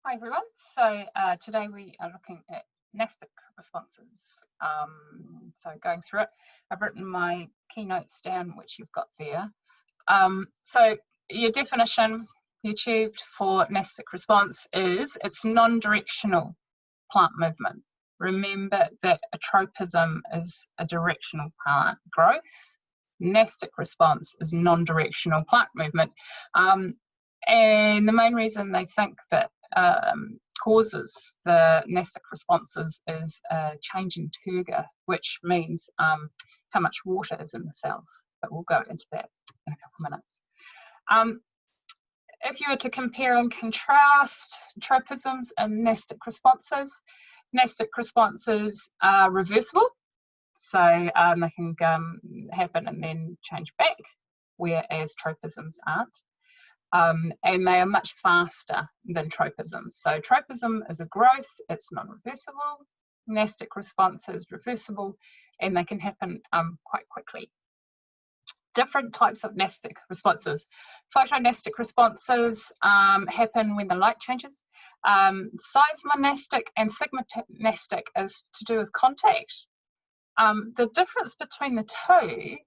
Hi everyone. So today we are looking at Nastic responses. So going through it, I've written my keynotes down, which you've got there. So your definition you achieved for Nastic response is it's non-directional plant movement. Remember that a tropism is a directional plant growth. Nastic response is non-directional plant movement. And the main reason they think that causes the nastic responses is a change in turgor, which means how much water is in the cells. But we'll go into that in a couple of minutes. If you were to compare and contrast tropisms and nastic responses are reversible, so they can happen and then change back, whereas tropisms aren't. And they are much faster than tropisms. So tropism is a growth, it's non-reversible. Nastic response is reversible, and they can happen quite quickly. Different types of nastic responses. Photonastic responses happen when the light changes. Seismonastic and thigmonastic is to do with contact. The difference between the two,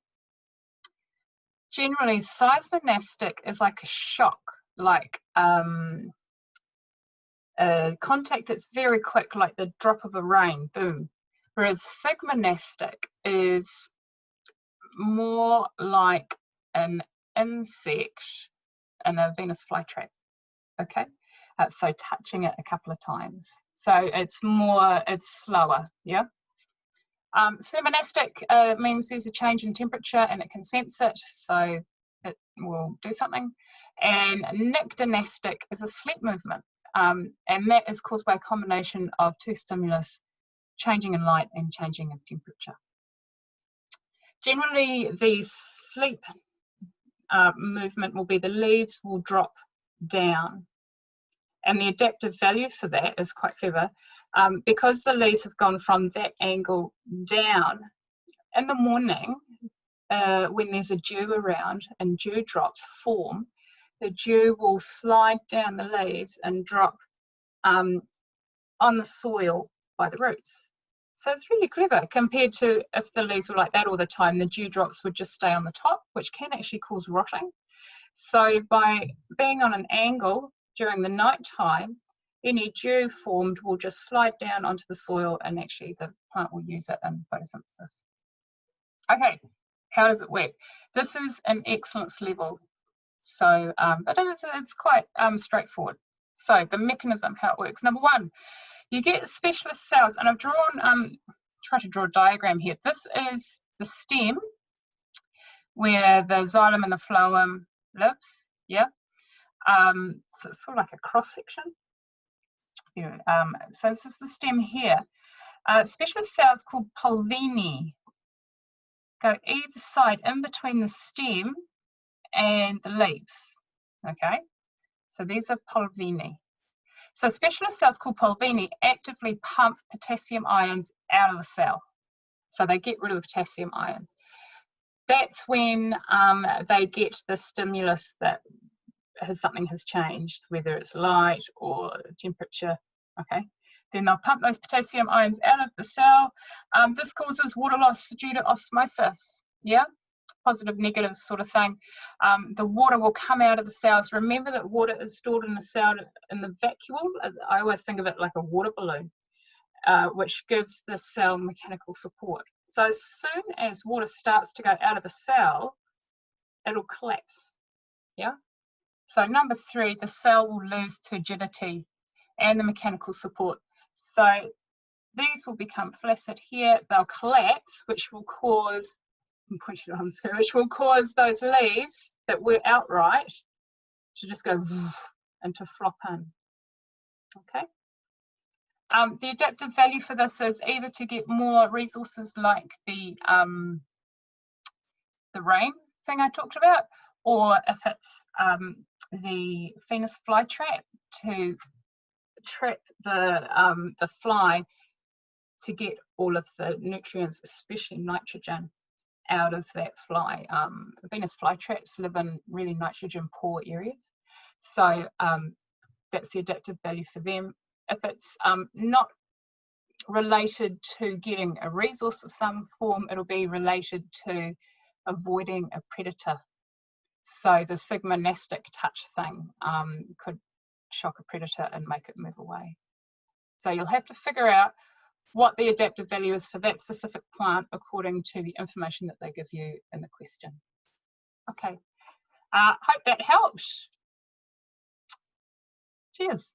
generally seismonastic is like a shock, like a contact that's very quick, like the drop of a rain, boom. Whereas thigmonastic is more like an insect in a Venus flytrap, okay? So touching it a couple of times. So it's slower, yeah? Thermonastic means there's a change in temperature and it can sense it, so it will do something. And nyctinastic is a sleep movement, and that is caused by a combination of two stimulus, changing in light and changing in temperature. Generally, the sleep movement will be the leaves will drop down. And the adaptive value for that is quite clever. Because the leaves have gone from that angle down, in the morning, when there's a dew around and dew drops form, the dew will slide down the leaves and drop on the soil by the roots. So it's really clever compared to if the leaves were like that all the time, the dewdrops would just stay on the top, which can actually cause rotting. So by being on an angle during the night time, any dew formed will just slide down onto the soil and actually the plant will use it in photosynthesis. Okay, how does it work? This is an excellence level, so but it's quite straightforward. So the mechanism, how it works. Number one, you get specialist cells, and I've drawn, try to draw a diagram here. This is the stem where the xylem and the phloem lives, yeah? So it's sort of like a cross section. So this is the stem here. Specialist cells called pulvini go either side in between the stem and the leaves, okay? So these are pulvini. So specialist cells called pulvini actively pump potassium ions out of the cell. So they get rid of the potassium ions. That's when they get the stimulus that something has changed, whether it's light or temperature, okay? Then they'll pump those potassium ions out of the cell. This causes water loss due to osmosis, yeah? Positive, negative sort of thing. The water will come out of the cells. Remember that water is stored in the cell in the vacuole. I always think of it like a water balloon, which gives the cell mechanical support. So as soon as water starts to go out of the cell, it'll collapse, yeah? So number three, the cell will lose turgidity and the mechanical support. So these will become flaccid here. They'll collapse, which will cause those leaves that were outright to just go and to flop in. Okay. The adaptive value for this is either to get more resources like the rain thing I talked about, or if it's the Venus flytrap, to trap the fly to get all of the nutrients, especially nitrogen, out of that fly. Venus flytraps live in really nitrogen poor areas. So that's the adaptive value for them. If it's not related to getting a resource of some form, it'll be related to avoiding a predator. So the Sigma Nastic touch thing could shock a predator and make it move away. So you'll have to figure out what the adaptive value is for that specific plant according to the information that they give you in the question. Okay, hope that helps. Cheers.